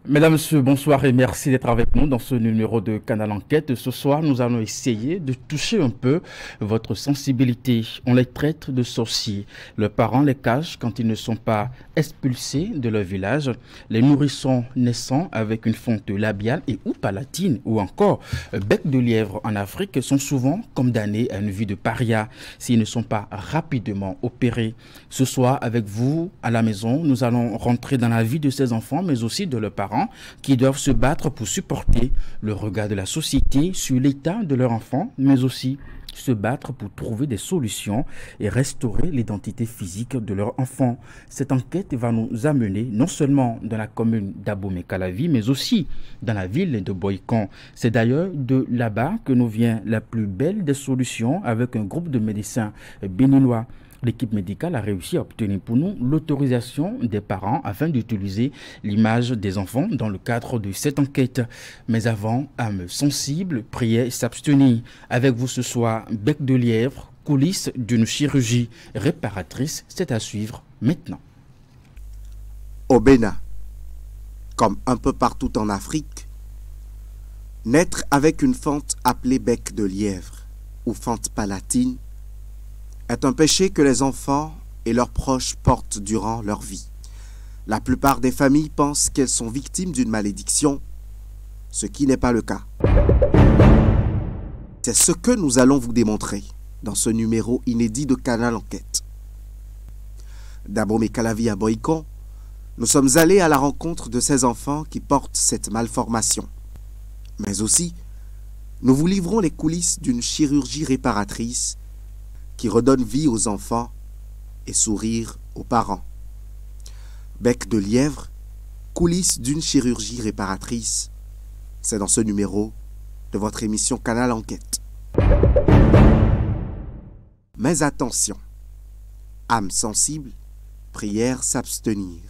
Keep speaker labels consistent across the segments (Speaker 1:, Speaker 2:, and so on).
Speaker 1: Mesdames, Messieurs, bonsoir et merci d'être avec nous dans ce numéro de Canal Enquête. Ce soir, nous allons essayer de toucher un peu votre sensibilité. On les traite de sorciers. Leurs parents les cachent quand ils ne sont pas expulsés de leur village. Les nourrissons naissants avec une fonte labiale et ou palatine ou encore bec de lièvre en Afrique sont souvent condamnés à une vie de paria s'ils ne sont pas rapidement opérés. Ce soir, avec vous à la maison, nous allons rentrer dans la vie de ces enfants mais aussi de leurs parents qui doivent se battre pour supporter le regard de la société sur l'état de leur enfant, mais aussi se battre pour trouver des solutions et restaurer l'identité physique de leur enfant. Cette enquête va nous amener non seulement dans la commune d'Abomey-Calavi, mais aussi dans la ville de Boycon. C'est d'ailleurs de là-bas que nous vient la plus belle des solutions avec un groupe de médecins béninois. L'équipe médicale a réussi à obtenir pour nous l'autorisation des parents afin d'utiliser l'image des enfants dans le cadre de cette enquête. Mais avant, âme sensible, priez s'abstenir. Avec vous ce soir, bec de lièvre, coulisses d'une chirurgie réparatrice, c'est à suivre maintenant.
Speaker 2: Au Bénin, comme un peu partout en Afrique, naître avec une fente appelée bec de lièvre ou fente palatine est un péché que les enfants et leurs proches portent durant leur vie. La plupart des familles pensent qu'elles sont victimes d'une malédiction, ce qui n'est pas le cas. C'est ce que nous allons vous démontrer dans ce numéro inédit de Canal Enquête. D'Abomey-Calavi à Boycon, nous sommes allés à la rencontre de ces enfants qui portent cette malformation. Mais aussi, nous vous livrons les coulisses d'une chirurgie réparatrice qui redonne vie aux enfants et sourire aux parents. Bec de lièvre, coulisses d'une chirurgie réparatrice, c'est dans ce numéro de votre émission Canal Enquête. Mais attention, âme sensible, prière s'abstenir.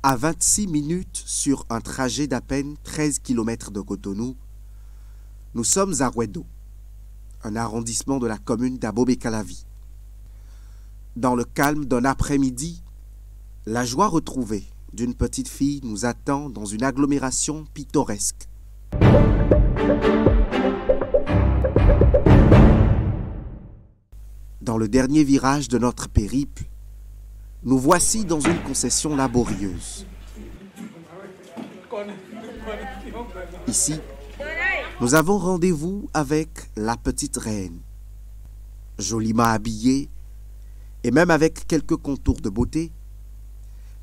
Speaker 2: À 26 minutes sur un trajet d'à peine 13 km de Cotonou, nous sommes à Rouedo, un arrondissement de la commune d'Abomey-Calavi. Dans le calme d'un après-midi, la joie retrouvée d'une petite fille nous attend dans une agglomération pittoresque. Dans le dernier virage de notre périple, nous voici dans une concession laborieuse. Ici, nous avons rendez-vous avec la petite reine. Joliment habillée, et même avec quelques contours de beauté,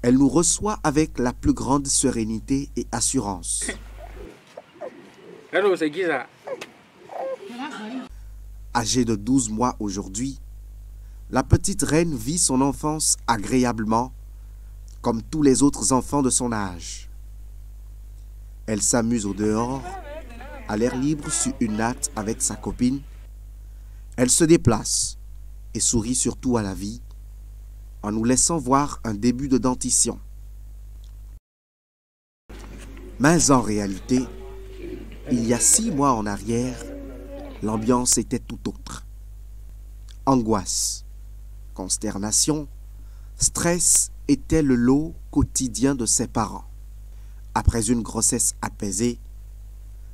Speaker 2: elle nous reçoit avec la plus grande sérénité et assurance. Âgée de 12 mois aujourd'hui, la petite reine vit son enfance agréablement, comme tous les autres enfants de son âge. Elle s'amuse au dehors, à l'air libre sur une natte avec sa copine. Elle se déplace et sourit surtout à la vie, en nous laissant voir un début de dentition. Mais en réalité, il y a 6 mois en arrière, l'ambiance était tout autre. Angoisse, consternation, stress était le lot quotidien de ses parents. Après une grossesse apaisée,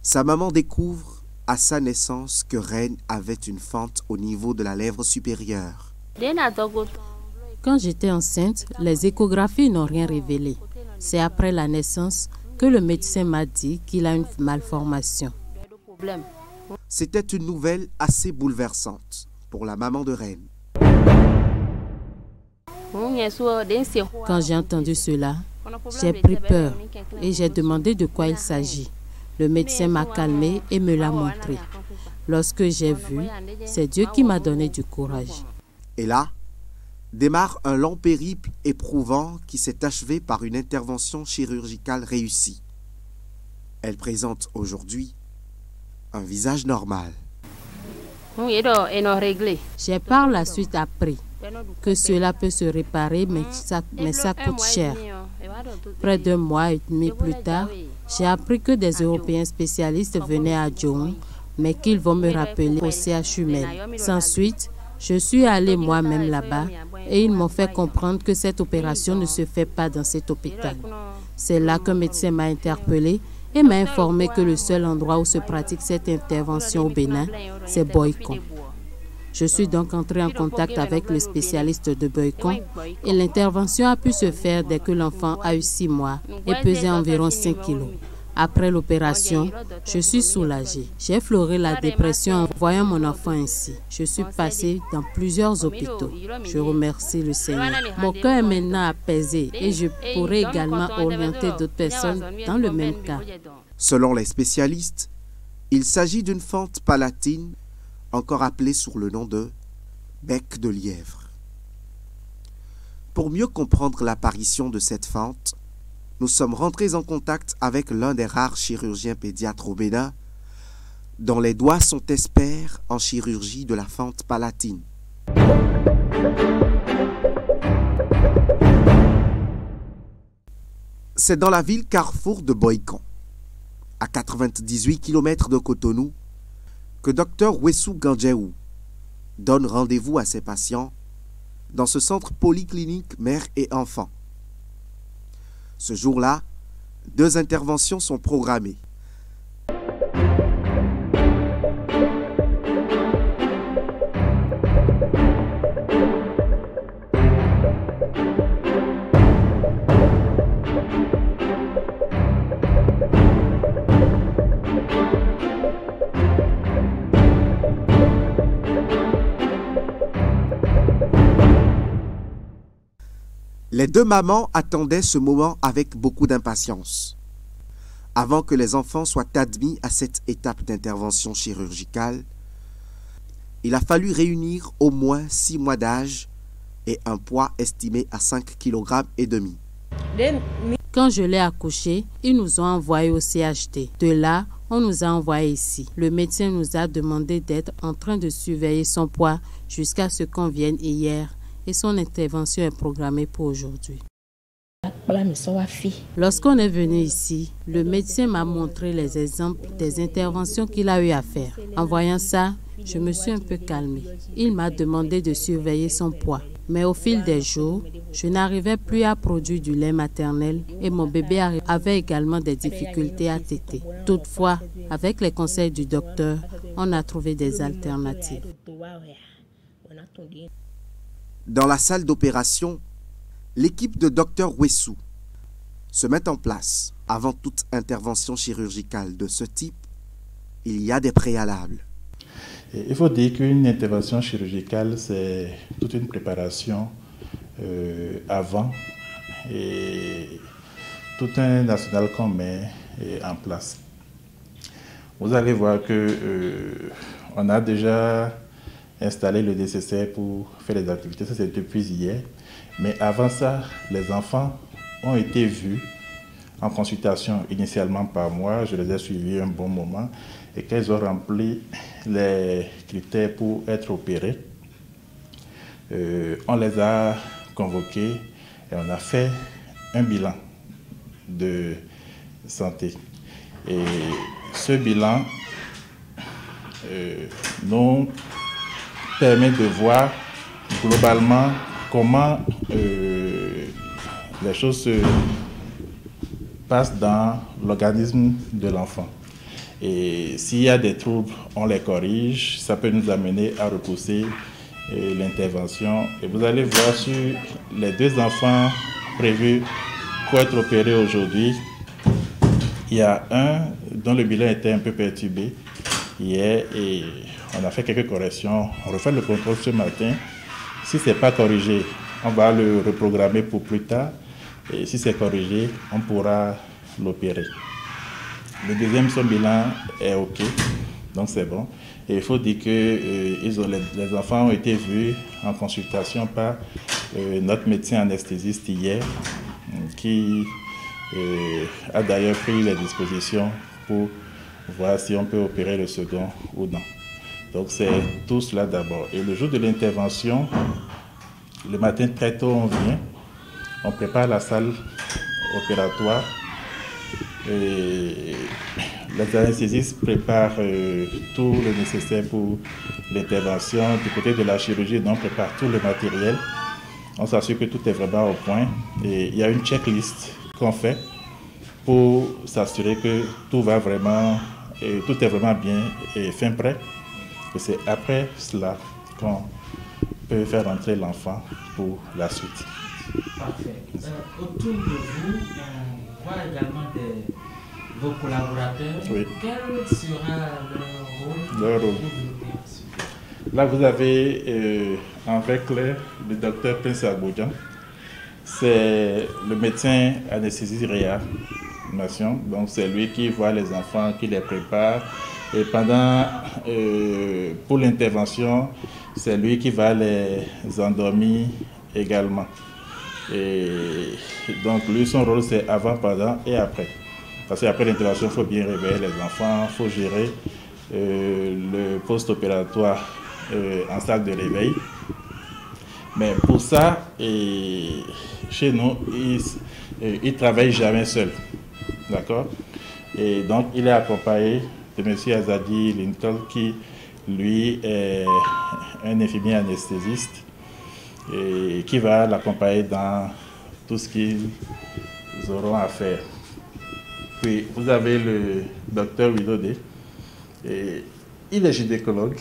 Speaker 2: sa maman découvre à sa naissance que Reine avait une fente au niveau de la lèvre supérieure.
Speaker 3: Quand j'étais enceinte, les échographies n'ont rien révélé. C'est après la naissance que le médecin m'a dit qu'il a une malformation.
Speaker 2: C'était une nouvelle assez bouleversante pour la maman de Reine.
Speaker 3: Quand j'ai entendu cela, j'ai pris peur et j'ai demandé de quoi il s'agit. Le médecin m'a calmé et me l'a montré. Lorsque j'ai vu, c'est Dieu qui m'a donné du courage.
Speaker 2: Et là, démarre un long périple éprouvant qui s'est achevé par une intervention chirurgicale réussie. Elle présente aujourd'hui un visage normal.
Speaker 3: J'ai par la suite appris que cela peut se réparer, mais ça coûte cher. Près d'1 mois et demi plus tard, j'ai appris que des Européens spécialistes venaient à Djohong, mais qu'ils vont me rappeler au CHU Mel. Sans suite, je suis allée moi-même là-bas et ils m'ont fait comprendre que cette opération ne se fait pas dans cet hôpital. C'est là qu'un médecin m'a interpellée et m'a informé que le seul endroit où se pratique cette intervention au Bénin, c'est Boikon. Je suis donc entrée en contact avec le spécialiste de Boikon et l'intervention a pu se faire dès que l'enfant a eu 6 mois et pesait environ 5 kilos. Après l'opération, je suis soulagée. J'ai effleuré la dépression en voyant mon enfant ainsi. Je suis passée dans plusieurs hôpitaux. Je remercie le Seigneur. Mon cœur est maintenant apaisé et je pourrai également orienter d'autres personnes dans le même cas.
Speaker 2: Selon les spécialistes, il s'agit d'une fente palatine, encore appelée sous le nom de bec de lièvre. Pour mieux comprendre l'apparition de cette fente, nous sommes rentrés en contact avec l'un des rares chirurgiens pédiatres au Bénin, dont les doigts sont experts en chirurgie de la fente palatine. C'est dans la ville carrefour de Boikon, à 98 km de Cotonou, que Dr Wessou Gandjeou donne rendez-vous à ses patients dans ce centre polyclinique mère et enfant. Ce jour-là, 2 interventions sont programmées. Les 2 mamans attendaient ce moment avec beaucoup d'impatience. Avant que les enfants soient admis à cette étape d'intervention chirurgicale, il a fallu réunir au moins 6 mois d'âge et un poids estimé à 5,5 kg.
Speaker 3: Quand je l'ai accouché, ils nous ont envoyés au CHT. De là, on nous a envoyés ici. Le médecin nous a demandé d'être en train de surveiller son poids jusqu'à ce qu'on vienne hier. Et son intervention est programmée pour aujourd'hui. Lorsqu'on est venu ici, le médecin m'a montré les exemples des interventions qu'il a eu à faire. En voyant ça, je me suis un peu calmée. Il m'a demandé de surveiller son poids. Mais au fil des jours, je n'arrivais plus à produire du lait maternel et mon bébé avait également des difficultés à téter. Toutefois, avec les conseils du docteur, on a trouvé des alternatives.
Speaker 2: Dans la salle d'opération, l'équipe de Dr Wessou se met en place. Avant toute intervention chirurgicale de ce type, il y a des préalables.
Speaker 4: Il faut dire qu'une intervention chirurgicale, c'est toute une préparation avant et tout un arsenal qu'on met en place. Vous allez voir qu'on a déjà installer le nécessaire pour faire les activités. Ça, c'est depuis hier. Mais avant ça, les enfants ont été vus en consultation initialement par moi. Je les ai suivis un bon moment. Et quand ils ont rempli les critères pour être opérés, on les a convoqués et on a fait un bilan de santé. Et ce bilan nous permet de voir globalement comment les choses se passent dans l'organisme de l'enfant. Et s'il y a des troubles, on les corrige. Ça peut nous amener à repousser l'intervention. Et vous allez voir sur les 2 enfants prévus pour être opérés aujourd'hui, il y a un dont le bilan était un peu perturbé hier et on a fait quelques corrections. On refait le contrôle ce matin. Si ce n'est pas corrigé, on va le reprogrammer pour plus tard. Et si c'est corrigé, on pourra l'opérer. Le deuxième, son bilan est OK. Donc c'est bon. Et il faut dire que les enfants ont été vus en consultation par notre médecin anesthésiste hier, qui a d'ailleurs pris les dispositions pour voir si on peut opérer le second ou non. Donc c'est tout cela d'abord. Et le jour de l'intervention, le matin très tôt on vient, on prépare la salle opératoire. Et les anesthésistes préparent tout le nécessaire pour l'intervention. Du côté de la chirurgie, on prépare tout le matériel. On s'assure que tout est vraiment au point. Et il y a une checklist qu'on fait pour s'assurer que tout va vraiment, tout est vraiment bien et fin prêt. Et c'est après cela qu'on peut faire entrer l'enfant pour la suite.
Speaker 5: Parfait. Autour de vous, on voit également vos collaborateurs.
Speaker 4: Oui.
Speaker 5: Quel sera leur rôle?
Speaker 4: Là, vous avez avec le docteur Prince Agbodjan. C'est le médecin anesthésiste réanimation. Donc, c'est lui qui voit les enfants, qui les prépare. Et pour l'intervention, c'est lui qui va les endormir également. Et donc, lui, son rôle, c'est avant, pendant et après. Parce qu'après l'intervention, il faut bien réveiller les enfants, il faut gérer le post-opératoire en salle de réveil. Mais pour ça, chez nous, il ne travaille jamais seul. D'accord? Et donc, il est accompagné de M. Azadi Lincoln, qui, lui, est un infirmier anesthésiste et qui va l'accompagner dans tout ce qu'ils auront à faire. Puis, vous avez le docteur Widodé. Il est gynécologue.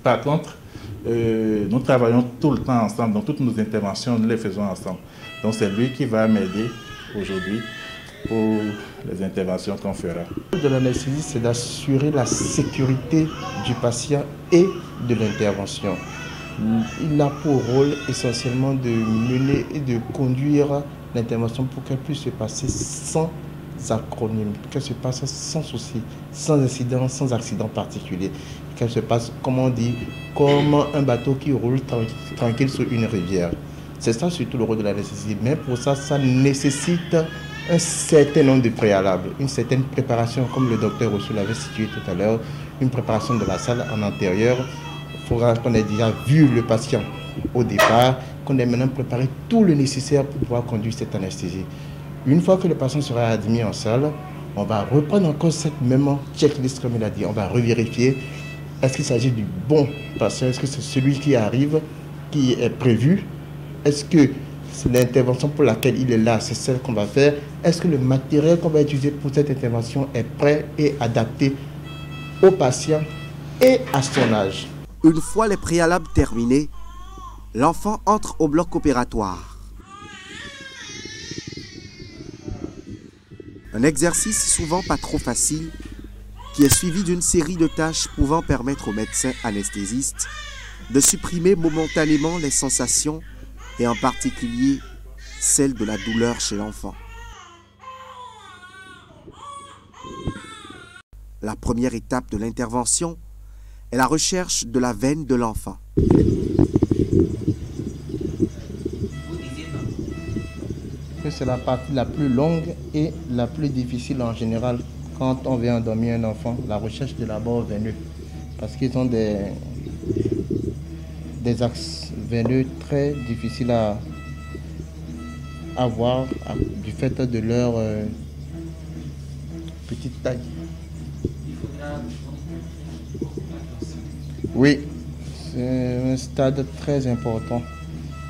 Speaker 4: Par contre, nous travaillons tout le temps ensemble. Donc, toutes nos interventions, nous les faisons ensemble. Donc, c'est lui qui va m'aider aujourd'hui pour les interventions qu'on fera.
Speaker 6: Le but de l'anesthésie, c'est d'assurer la sécurité du patient et de l'intervention. Il a pour rôle essentiellement de mener et de conduire l'intervention pour qu'elle puisse se passer sans acronyme, qu'elle se passe sans souci, sans incident, sans accident particulier, qu'elle se passe, comme on dit, comme un bateau qui roule tranquille sur une rivière. C'est ça surtout le rôle de l'anesthésie. Mais pour ça, ça nécessite un certain nombre de préalables, une certaine préparation, comme le docteur Rousseau l'avait situé tout à l'heure, une préparation de la salle en antérieur. Il faudra qu'on ait déjà vu le patient au départ, qu'on ait maintenant préparé tout le nécessaire pour pouvoir conduire cette anesthésie. Une fois que le patient sera admis en salle, on va reprendre encore cette même checklist, comme il a dit. On va revérifier, est-ce qu'il s'agit du bon patient, est-ce que c'est celui qui arrive, qui est prévu, est-ce que l'intervention pour laquelle il est là, c'est celle qu'on va faire, est-ce que le matériel qu'on va utiliser pour cette intervention est prêt et adapté au patient et à son âge.
Speaker 2: Une fois les préalables terminés, l'enfant entre au bloc opératoire. Un exercice souvent pas trop facile qui est suivi d'une série de tâches pouvant permettre au médecin anesthésiste de supprimer momentanément les sensations et en particulier celle de la douleur chez l'enfant. La première étape de l'intervention est la recherche de la veine de l'enfant.
Speaker 6: C'est la partie la plus longue et la plus difficile en général quand on vient endormir un enfant, la recherche de la bord veineux. Parce qu'ils ont des axes veineux très difficiles à voir du fait de leur petite taille. Oui, c'est un stade très important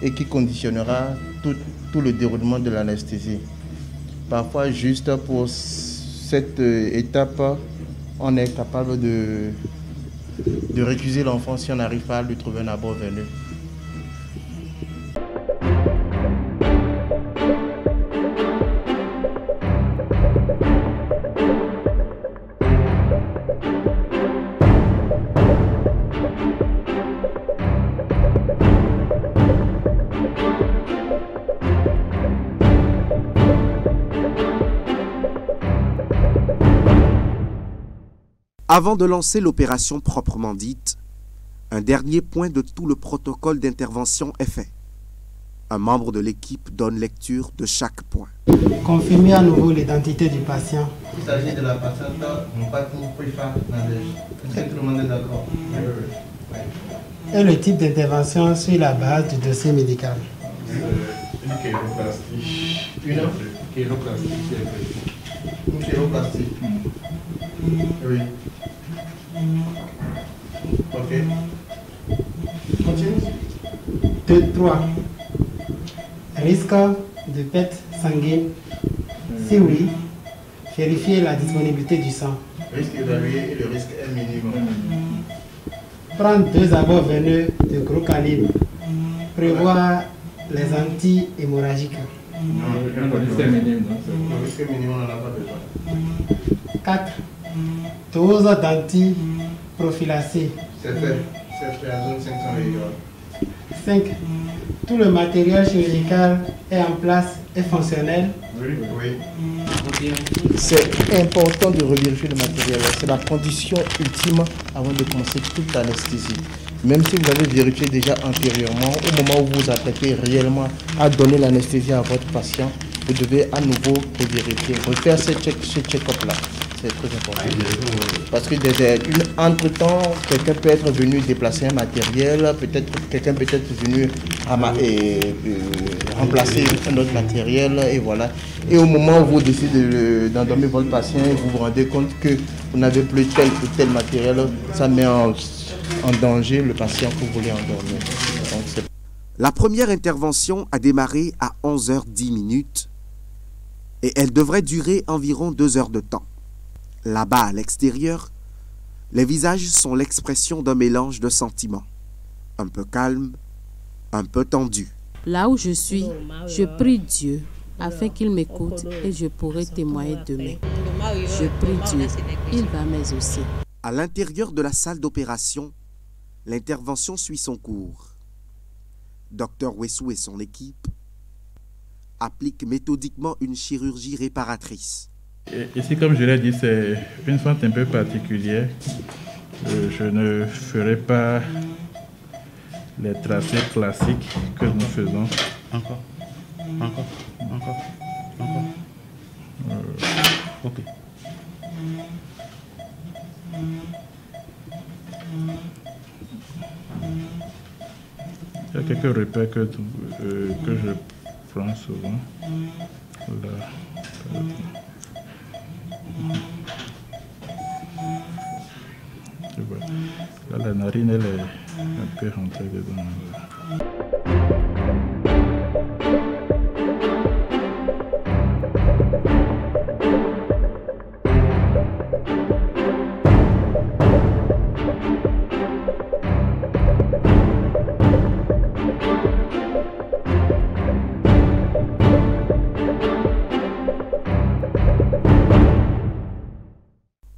Speaker 6: et qui conditionnera tout le déroulement de l'anesthésie. Parfois, juste pour cette étape, on est capable de récuser l'enfant si on n'arrive pas à lui trouver un abord veineux.
Speaker 2: Avant de lancer l'opération proprement dite, un dernier point de tout le protocole d'intervention est fait. Un membre de l'équipe donne lecture de chaque point.
Speaker 7: Confirmez à nouveau l'identité du patient.
Speaker 6: Il s'agit de la patiente Mpatou Prifa Nadège. Est-ce que tout le monde est d'accord? Oui.
Speaker 7: Et le type d'intervention sur la base du dossier médical.
Speaker 4: Une chiroplastie.
Speaker 6: Une
Speaker 4: chiroplastie.
Speaker 6: Une chiroplastie. Oui. Ok. Continue.
Speaker 7: 2, 3. Risque de perte sanguine. Si oui, vérifiez la disponibilité du sang.
Speaker 6: Risque évalué et le risque est minimum.
Speaker 7: Prendre 2 abords veineux de gros calibre. Prévoir les anti-hémorragiques.
Speaker 6: Le risque minimum, on n'en a pas besoin.
Speaker 7: 4. Dose d'antiprophylaxie.
Speaker 6: C'est fait. C'est à zone 500 mg.
Speaker 7: 5. Tout le matériel chirurgical est en place et fonctionnel.
Speaker 6: Oui.
Speaker 8: C'est important de revérifier le matériel. C'est la condition ultime avant de commencer toute l'anesthésie. Même si vous avez vérifié déjà antérieurement, au moment où vous attaquez réellement à donner l'anesthésie à votre patient, vous devez à nouveau revérifier, refaire ce check-up-là. C'est très important. Parce que entre-temps, quelqu'un peut être venu déplacer un matériel, quelqu'un peut être venu remplacer un autre matériel, et voilà. Et au moment où vous décidez d'endormir votre patient, vous vous rendez compte que vous n'avez plus tel ou tel matériel, ça met en danger le patient que vous voulez endormir. Donc,
Speaker 2: la première intervention a démarré à 11h10 et elle devrait durer environ 2 heures de temps. Là-bas, à l'extérieur, les visages sont l'expression d'un mélange de sentiments. Un peu calme, un peu tendu.
Speaker 3: Là où je suis, je prie Dieu afin qu'il m'écoute et je pourrai témoigner demain. Je prie Dieu, il va m'exaucer.
Speaker 2: À l'intérieur de la salle d'opération, l'intervention suit son cours. Dr Wessou et son équipe appliquent méthodiquement une chirurgie réparatrice.
Speaker 4: Ici, comme je l'ai dit, c'est une fente un peu particulière. Je ne ferai pas les tracés classiques que nous faisons.
Speaker 1: Encore. Ok.
Speaker 4: Il y a quelques repères que je prends souvent. Là. Là, la narine, elle est un peu rentrée dedans.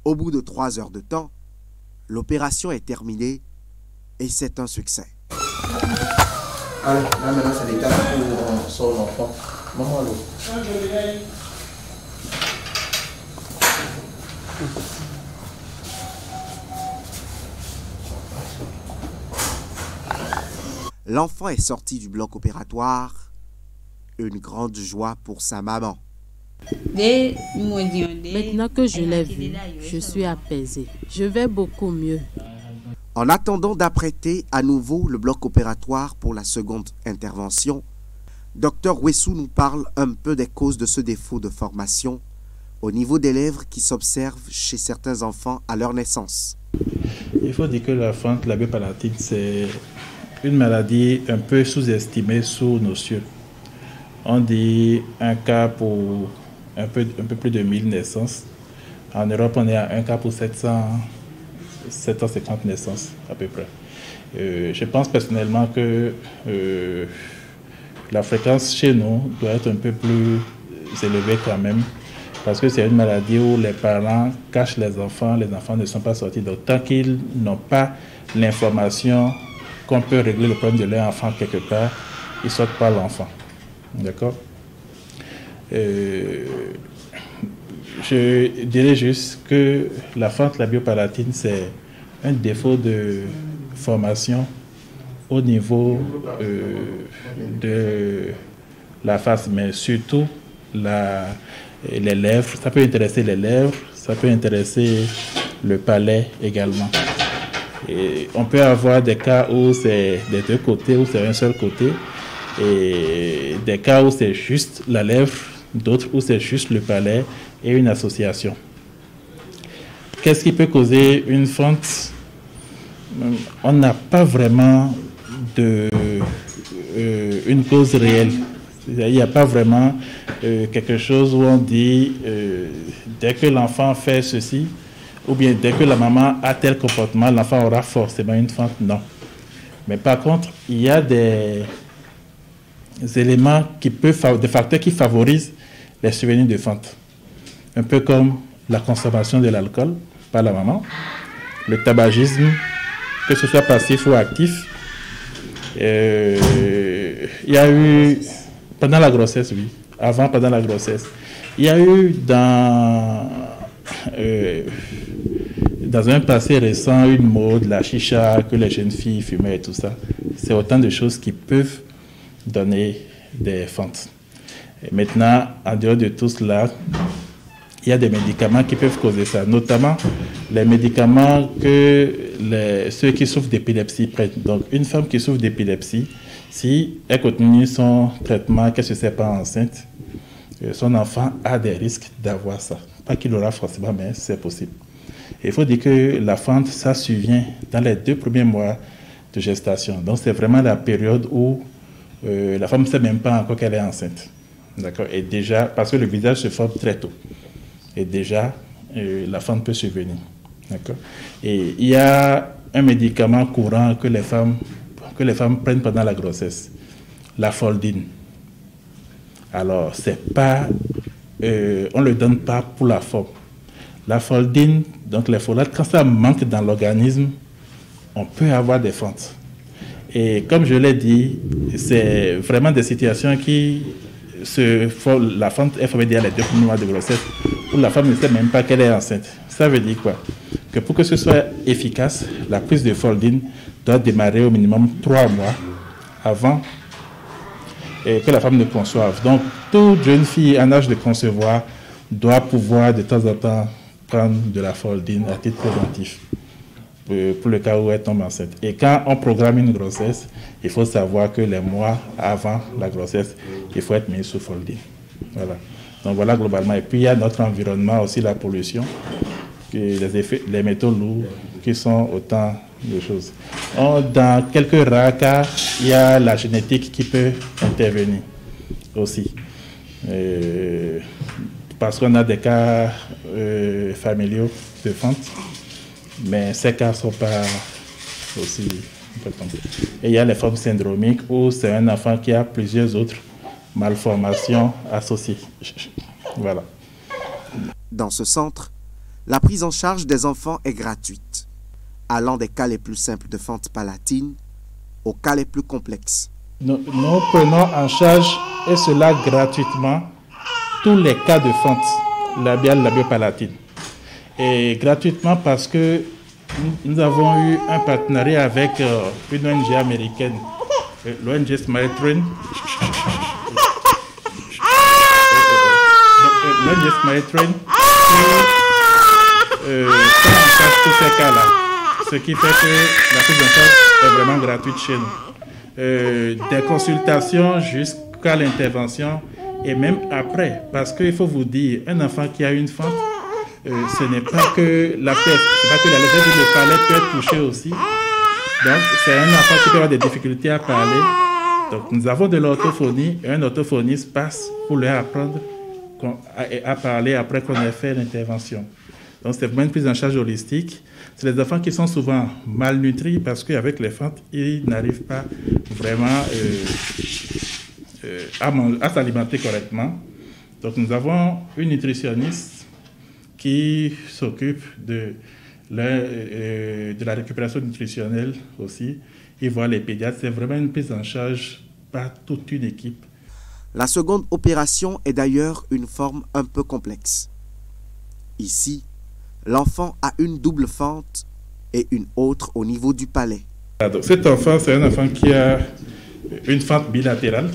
Speaker 2: Au bout de 3 heures de temps, l'opération est terminée et c'est un succès.
Speaker 8: Allez, là maintenant c'est l'étape où on sort l'enfant. Maman, allô.
Speaker 2: L'enfant est sorti du bloc opératoire. Une grande joie pour sa maman.
Speaker 3: Maintenant que je l'ai vu, je suis apaisée. Je vais beaucoup mieux.
Speaker 2: En attendant d'apprêter à nouveau le bloc opératoire pour la seconde intervention, Dr Wessou nous parle un peu des causes de ce défaut de formation au niveau des lèvres qui s'observe chez certains enfants à leur naissance.
Speaker 4: Il faut dire que la fente labiopalatine, c'est une maladie un peu sous-estimée sous nos cieux. On dit un cas pour un peu plus de 1000 naissances. En Europe, on est à un cas pour 750 naissances à peu près. Je pense personnellement que la fréquence chez nous doit être un peu plus élevée quand même, parce que c'est une maladie où les parents cachent les enfants ne sont pas sortis. Donc tant qu'ils n'ont pas l'information qu'on peut régler le problème de leur enfant quelque part, ils ne sortent pas l'enfant. D'accord? Je dirais juste que la fente labiopalatine, c'est un défaut de formation au niveau de la face, mais surtout les lèvres. Ça peut intéresser les lèvres, ça peut intéresser le palais également. Et on peut avoir des cas où c'est des deux côtés, où c'est un seul côté, et des cas où c'est juste la lèvre, d'autres où c'est juste le palais et une association. Qu'est-ce qui peut causer une fente? On n'a pas vraiment une cause réelle. Il n'y a pas vraiment quelque chose où on dit dès que l'enfant fait ceci, ou bien dès que la maman a tel comportement, l'enfant aura forcément une fente. Non. Mais par contre, il y a des éléments des facteurs qui favorisent les souvenirs de fente. Un peu comme la consommation de l'alcool par la maman, le tabagisme, que ce soit passif ou actif. Il y a eu, pendant la grossesse, oui, pendant la grossesse, il y a eu dans un passé récent une mode, la chicha, que les jeunes filles fumaient et tout ça. C'est autant de choses qui peuvent donner des fentes. Et maintenant, en dehors de tout cela, il y a des médicaments qui peuvent causer ça, notamment les médicaments que ceux qui souffrent d'épilepsie prennent. Donc, une femme qui souffre d'épilepsie, si elle continue son traitement, qu'elle ne se sait pas enceinte, son enfant a des risques d'avoir ça. Pas qu'il aura forcément, mais c'est possible. Il faut dire que la fente, ça survient dans les 2 premiers mois de gestation. Donc, c'est vraiment la période où la femme ne sait même pas encore qu'elle est enceinte. D'accord? Et déjà, parce que le visage se forme très tôt. Et déjà, la fente peut survenir. D'accord? Et il y a un médicament courant que les femmes prennent pendant la grossesse, la foldine. Alors, c'est pas, on ne le donne pas pour la forme. La foldine, donc les folates, quand ça manque dans l'organisme, on peut avoir des fentes. Et comme je l'ai dit, c'est vraiment des situations qui la fente est formée déjà les 2 premiers mois de grossesse, où la femme ne sait même pas qu'elle est enceinte. Ça veut dire quoi? Que pour que ce soit efficace, la prise de foldine doit démarrer au minimum 3 mois avant que la femme ne conçoive. Donc, toute jeune fille en âge de concevoir doit pouvoir de temps en temps prendre de la foldine à titre préventif pour le cas où elle tombe enceinte. Et quand on programme une grossesse, il faut savoir que les mois avant la grossesse, il faut être mis sous foldine. Voilà. Donc voilà globalement. Et puis il y a notre environnement aussi, la pollution, les métaux lourds, qui sont autant de choses. Dans quelques rares cas, il y a la génétique qui peut intervenir aussi. Parce qu'on a des cas familiaux de fente, mais ces cas ne sont pas aussi importants. Et il y a les formes syndromiques où c'est un enfant qui a plusieurs autres malformations associées. Voilà.
Speaker 2: Dans ce centre, la prise en charge des enfants est gratuite, allant des cas les plus simples de fente palatine aux cas les plus complexes.
Speaker 4: Nous prenons en charge, et cela gratuitement, tous les cas de fente labiale, labiopalatine. Et gratuitement parce que nous avons eu un partenariat avec une ONG américaine, l'ONG Smile Train. L'ONG Smile Train qui prend en charge tous ces cas-là. Ce qui fait que la prise en charge est vraiment gratuite chez nous. Des consultations jusqu'à l'intervention et même après. Parce qu'il faut vous dire, un enfant qui a une fente, ce n'est pas que la tête, c'est pas que la lèvre de palais peut être touchée aussi. Donc, c'est un enfant qui peut avoir des difficultés à parler. Donc, nous avons de l'orthophonie et un orthophoniste passe pour leur apprendre à parler après qu'on ait fait l'intervention. Donc, c'est vraiment une prise en charge holistique. C'est les enfants qui sont souvent malnutris parce qu'avec les fentes, ils n'arrivent pas vraiment à s'alimenter correctement. Donc, nous avons une nutritionniste qui s'occupe de la récupération nutritionnelle aussi. Ils voient les pédiatres. C'est vraiment une prise en charge par toute une équipe.
Speaker 2: La seconde opération est d'ailleurs une forme un peu complexe. Ici, l'enfant a une double fente et une autre au niveau du palais.
Speaker 4: Donc cet enfant, c'est un enfant qui a une fente bilatérale.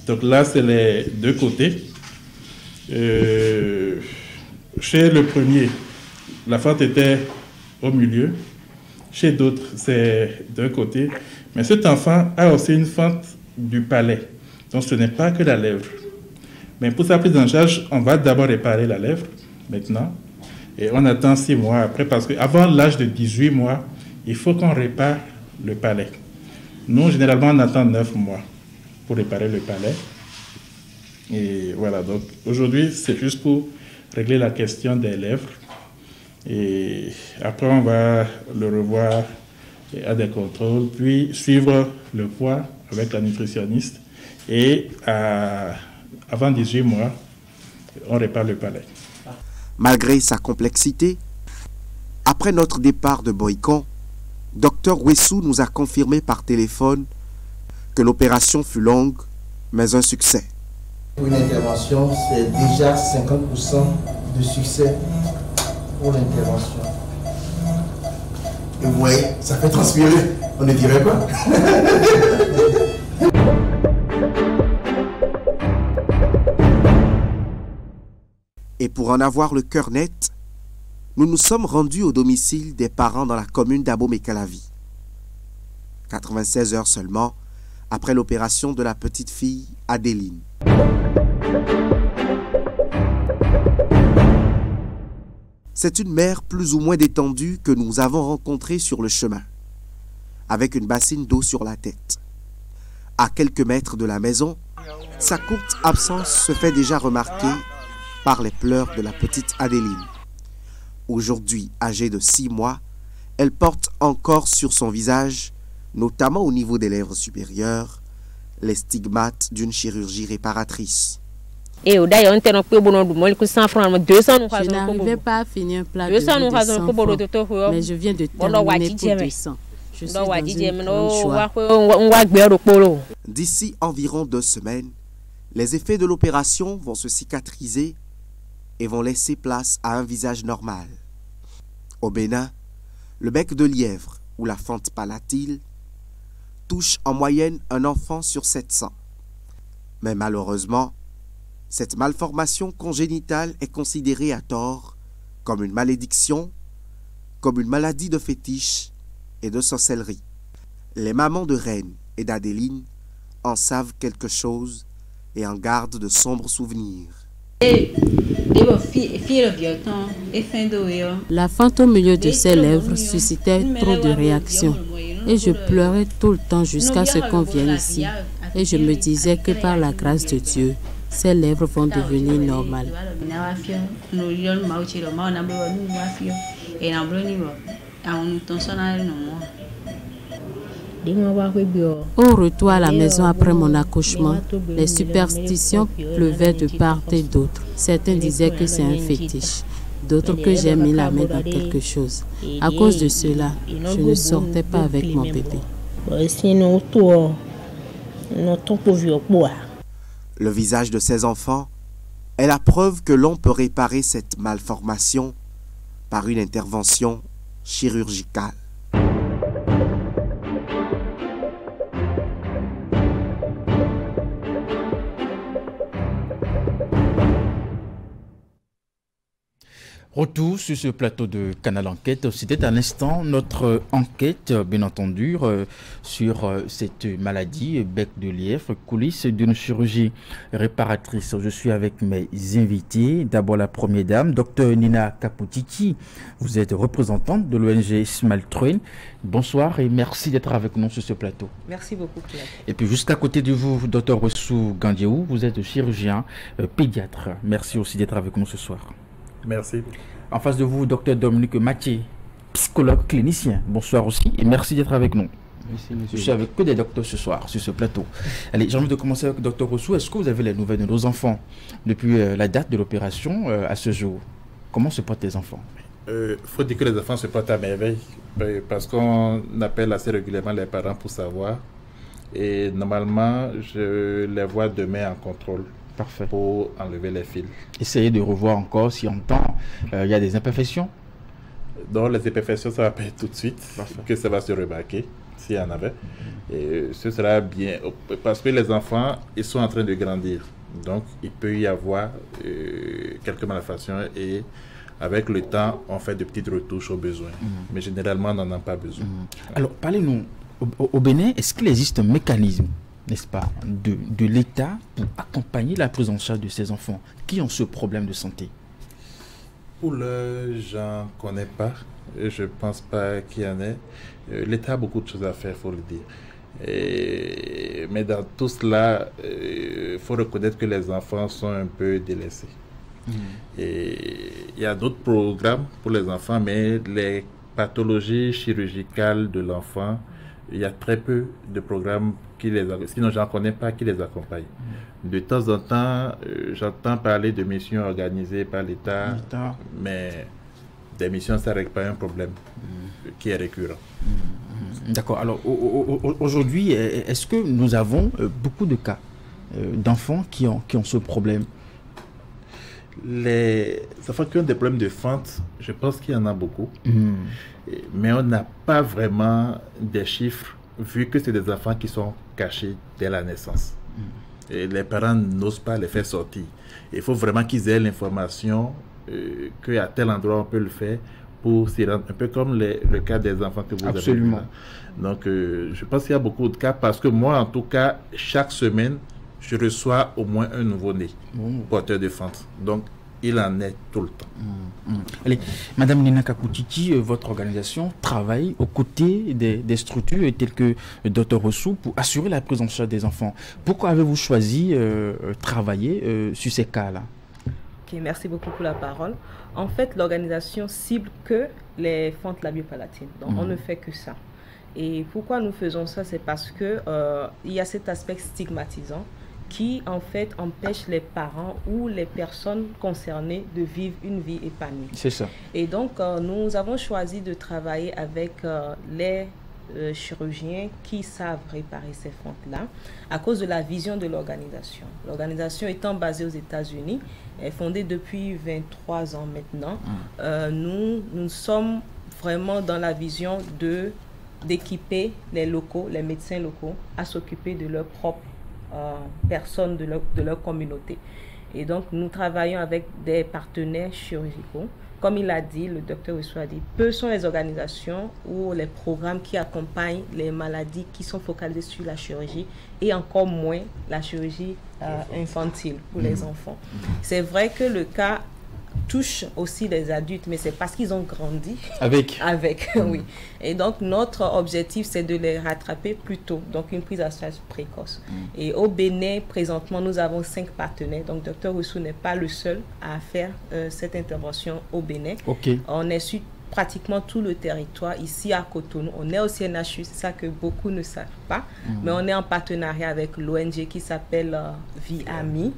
Speaker 4: Donc là, c'est les deux côtés. Chez le premier, la fente était au milieu. Chez d'autres, c'est d'un côté. Mais cet enfant a aussi une fente du palais. Donc ce n'est pas que la lèvre. Mais pour sa prise en charge, on va d'abord réparer la lèvre, maintenant. Et on attend 6 mois après, parce qu'avant l'âge de 18 mois, il faut qu'on répare le palais. Nous, généralement, on attend 9 mois pour réparer le palais. Et voilà, donc aujourd'hui, c'est juste pour régler la question des lèvres. Et après, on va le revoir à des contrôles, puis suivre le poids avec la nutritionniste. Et avant 18 mois, on répare le palais.
Speaker 2: Malgré sa complexité, après notre départ de Boycon, Dr Wessou nous a confirmé par téléphone que l'opération fut longue, mais un succès.
Speaker 8: Pour une intervention, c'est déjà 50% de succès pour l'intervention. Et vous voyez, ça fait transpirer, on ne dirait pas.
Speaker 2: Et pour en avoir le cœur net, nous nous sommes rendus au domicile des parents dans la commune d'Abomey-Calavi. 96 heures seulement après l'opération de la petite fille Adéline. C'est une mère plus ou moins détendue que nous avons rencontrée sur le chemin, avec une bassine d'eau sur la tête. À quelques mètres de la maison, sa courte absence se fait déjà remarquer par les pleurs de la petite Adéline. Aujourd'hui âgée de 6 mois, elle porte encore sur son visage, notamment au niveau des lèvres supérieures, les stigmates d'une chirurgie réparatrice.
Speaker 3: Je n'arrivais pas à finir un plat de riz de 100 francs, mais je viens de terminer pour 200. Je suis dans une grande joie.
Speaker 2: D'ici environ 2 semaines, les effets de l'opération vont se cicatriser et vont laisser place à un visage normal. Au Bénin, le bec de lièvre ou la fente palatine touche en moyenne un enfant sur 700. Mais malheureusement, cette malformation congénitale est considérée à tort comme une malédiction, comme une maladie de fétiche et de sorcellerie. Les mamans de Reine et d'Adéline en savent quelque chose et en gardent de sombres souvenirs.
Speaker 3: La fente au milieu de ses lèvres suscitait trop de réactions et je pleurais tout le temps jusqu'à ce qu'on vienne ici. Et je me disais que par la grâce de Dieu, ses lèvres vont devenir normales. Au retour à la maison après mon accouchement, les superstitions pleuvaient de part et d'autre. Certains disaient que c'est un fétiche, d'autres que j'ai mis la main dans quelque chose. À cause de cela, je ne sortais pas avec mon bébé.
Speaker 2: Le visage de ces enfants est la preuve que l'on peut réparer cette malformation par une intervention chirurgicale.
Speaker 1: Retour sur ce plateau de Canal Enquête. C'était à l'instant notre enquête, bien entendu, sur cette maladie, bec de lièvre, coulisses d'une chirurgie réparatrice. Je suis avec mes invités. D'abord la première dame, Dr Nina Kaputiti. Vous êtes représentante de l'ONG Smile Train. Bonsoir et merci d'être avec nous sur ce plateau.
Speaker 9: Merci beaucoup, Claire.
Speaker 1: Et puis juste à côté de vous, Dr Wessou Gandiaou, vous êtes chirurgien pédiatre. Merci aussi d'être avec nous ce soir.
Speaker 4: Merci.
Speaker 1: En face de vous, Dr Dominique Mathieu, psychologue clinicien. Bonsoir aussi et merci d'être avec nous.
Speaker 6: Merci, monsieur.
Speaker 1: Je suis avec que des docteurs ce soir sur ce plateau. Allez, j'ai envie de commencer avec Dr Wessou. Est-ce que vous avez les nouvelles de nos enfants depuis la date de l'opération à ce jour? Comment se portent les enfants?
Speaker 4: Faut dire que les enfants se portent à merveille parce qu'on appelle assez régulièrement les parents pour savoir. Et normalement, je les vois demain en contrôle.
Speaker 1: Parfait.
Speaker 4: Pour enlever les fils.
Speaker 1: Essayez de revoir encore si en temps il y a des imperfections.
Speaker 4: Donc les imperfections, ça va pas être tout de suite que ça va se remarquer, s'il y en avait. Et ce sera bien, parce que les enfants, ils sont en train de grandir. Donc il peut y avoir quelques malformations et avec le temps, on fait de petites retouches aux besoins. Mais généralement, on n'en a pas besoin.
Speaker 1: Alors, parlez-nous, au Bénin, est-ce qu'il existe un mécanisme, n'est-ce pas, de l'État pour accompagner la prise en charge de ces enfants qui ont ce problème de santé?
Speaker 4: Pour le, j'en connais pas. Je pense pas qu'il y en ait. L'État a beaucoup de choses à faire, il faut le dire. Mais dans tout cela, il faut reconnaître que les enfants sont un peu délaissés. Et il y a d'autres programmes pour les enfants, mais les pathologies chirurgicales de l'enfant, il y a très peu de programmes qui les accompagnent. Sinon, j'en connais pas qui les accompagnent. De temps en temps, j'entends parler de missions organisées par l'État, mais des missions, ça ne règle pas un problème qui est récurrent.
Speaker 1: D'accord. Alors, aujourd'hui, est-ce que nous avons beaucoup de cas d'enfants qui ont ce problème?
Speaker 4: Les enfants qui ont des problèmes de fente, je pense qu'il y en a beaucoup. Mais on n'a pas vraiment des chiffres, vu que c'est des enfants qui sont cachés dès la naissance. Et les parents n'osent pas les faire sortir. Il faut vraiment qu'ils aient l'information qu'à tel endroit on peut le faire pour s'y rendre. Un peu comme le cas des enfants que vous avez vu là. Donc, je pense qu'il y a beaucoup de cas parce que moi, en tout cas, chaque semaine, je reçois au moins un nouveau-né porteur de fente. Donc, il en est tout le temps.
Speaker 1: Allez, Madame Nina Kakoutiti, votre organisation travaille aux côtés des structures telles que Dr Rossou pour assurer la prise en charge des enfants. Pourquoi avez-vous choisi travailler sur ces cas-là?
Speaker 9: Okay, merci beaucoup pour la parole. En fait, l'organisation cible que les fentes labiopalatines. Donc, on ne fait que ça. Et pourquoi nous faisons ça? C'est parce que il y a cet aspect stigmatisant qui en fait empêche les parents ou les personnes concernées de vivre une vie épanouie.
Speaker 1: C'est ça.
Speaker 9: Et donc, nous avons choisi de travailler avec les chirurgiens qui savent réparer ces fentes-là à cause de la vision de l'organisation. L'organisation étant basée aux États-Unis, est fondée depuis 23 ans maintenant. Nous sommes vraiment dans la vision d'équiper les locaux, les médecins locaux, à s'occuper de leurs propres personnes de leur communauté. Et donc, nous travaillons avec des partenaires chirurgicaux. Comme il a dit, le docteur Rossou a dit, peu sont les organisations ou les programmes qui accompagnent les maladies qui sont focalisées sur la chirurgie et encore moins la chirurgie infantile pour les enfants. C'est vrai que le cas touche aussi les adultes, mais c'est parce qu'ils ont grandi avec oui. Et donc, notre objectif, c'est de les rattraper plus tôt, donc une prise en charge précoce. Et au Bénin, présentement, nous avons 5 partenaires, donc Dr Rossou n'est pas le seul à faire cette intervention au Bénin. On est sur pratiquement tout le territoire, ici à Cotonou. On est au CNHU, c'est ça que beaucoup ne savent pas, mais on est en partenariat avec l'ONG qui s'appelle VIAMI,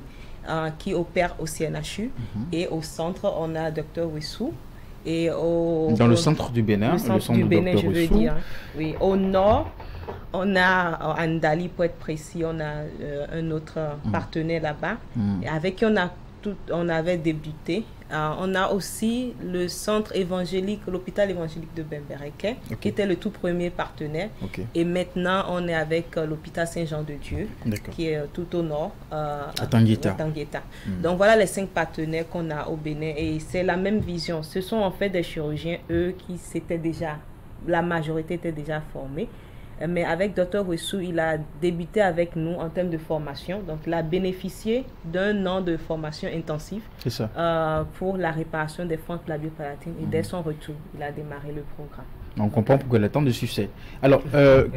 Speaker 9: qui opère au CNHU, et au centre, on a Dr Rossou. Et
Speaker 1: dans le centre du Bénin,
Speaker 9: le centre du Bénin, je veux dire. Oui, au nord, on a Andali, pour être précis, on a un autre partenaire là-bas, avec qui on avait débuté. On a aussi le centre évangélique, l'hôpital évangélique de Bembereke, qui était le tout premier partenaire. Et maintenant, on est avec l'hôpital Saint-Jean-de-Dieu, qui est tout au nord, à Tangueta. Donc voilà les 5 partenaires qu'on a au Bénin. Et c'est la même vision. Ce sont en fait des chirurgiens, eux, qui s'étaient déjà, la majorité était déjà formés. Mais avec Dr Rossou, il a débuté avec nous en termes de formation. Donc, il a bénéficié d'un an de formation intensive pour la réparation des fentes labiopalatines. Et dès son retour, il a démarré le programme.
Speaker 1: On comprend pourquoi il a tant de succès. Alors,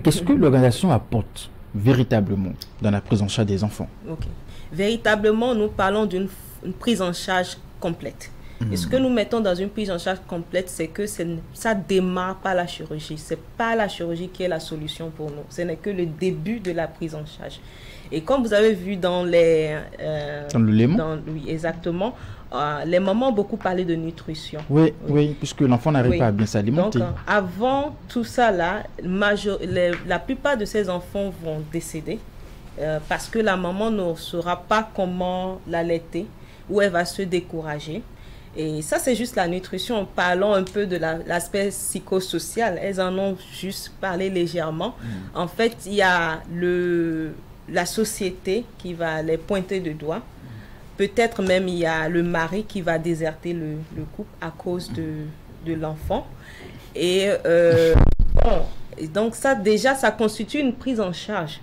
Speaker 1: qu'est-ce que l'organisation apporte véritablement dans la prise en charge des enfants?
Speaker 9: Véritablement, nous parlons d'une prise en charge complète. Et ce que nous mettons dans une prise en charge complète, c'est que ça ne démarre pas la chirurgie. Ce n'est pas la chirurgie qui est la solution pour nous. Ce n'est que le début de la prise en charge. Et comme vous avez vu dans les...
Speaker 1: dans le léman?
Speaker 9: Oui, exactement. Les mamans ont beaucoup parlé de nutrition.
Speaker 1: Oui, puisque l'enfant n'arrive pas à bien s'alimenter.
Speaker 9: Donc, avant tout ça, là, la plupart de ces enfants vont décéder parce que la maman ne saura pas comment l'allaiter ou elle va se décourager. Et ça, c'est juste la nutrition. Parlons un peu de l'aspect psychosocial. Elles en ont juste parlé légèrement. En fait, il y a la société qui va les pointer de doigt. Peut-être même il y a le mari qui va déserter le couple à cause de l'enfant. Et donc ça, déjà, ça constitue une prise en charge